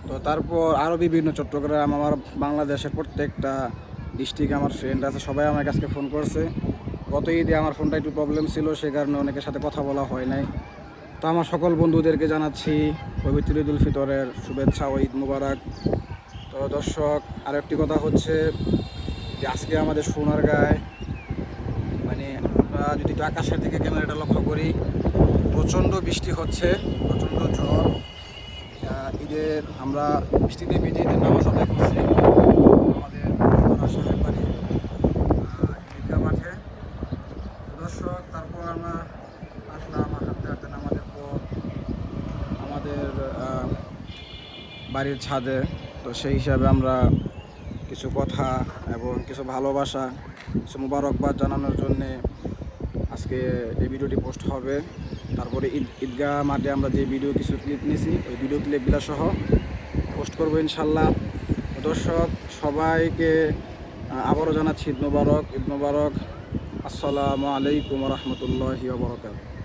তো তারপর আরও বিভিন্ন চট্টগ্রাম, আমার বাংলাদেশের প্রত্যেকটা ডিস্ট্রিক্টে আমার ফ্রেন্ড আছে, সবাই আমার কাছে ফোন করছে। গত ঈদে আমার ফোনটা একটু প্রবলেম ছিল, সে কারণে অনেকের সাথে কথা বলা হয় নাই। তো আমার সকল বন্ধুদেরকে জানাচ্ছি পবিত্র ঈদ উল ফিতরের শুভেচ্ছা ও ঈদ মুবারক। তো দর্শক, আরও একটি কথা হচ্ছে যে আজকে আমাদের সোনারগাঁয়, মানে আমরা যদি একটু আকাশের দিকে ক্যামেরাটা লক্ষ্য করি, প্রচণ্ড বৃষ্টি হচ্ছে, প্রচণ্ড ঝড়। ঈদের আমরা বৃষ্টিতে ভিজে ঈদের নামাজ আদায় করছি আমাদের সাহেব বাড়ি ঈদগাহ মাঠে। দর্শক, তারপর আমরা আসলাম হাঁটতে হাঁটতে নামাজের পর আমাদের বাড়ির ছাদে। তো সেই হিসাবে আমরা কিছু কথা এবং কিছু ভালোবাসা, কিছু মুবারকবাদ জানানোর জন্যে আজকে এই ভিডিওটি পোস্ট হবে। তারপরে ঈদগাহ মাঠে আমরা যে ভিডিও কিছু ক্লিপ নিয়েছি, ওই ভিডিও ক্লিপগুলো সহ পোস্ট করবো ইনশাল্লাহ। দর্শক, সবাইকে আবারও জানাচ্ছি ঈদ মুবারক। আসসালামু আলাইকুম রহমতুল্লাহি ওয়া বারাকাতুহু।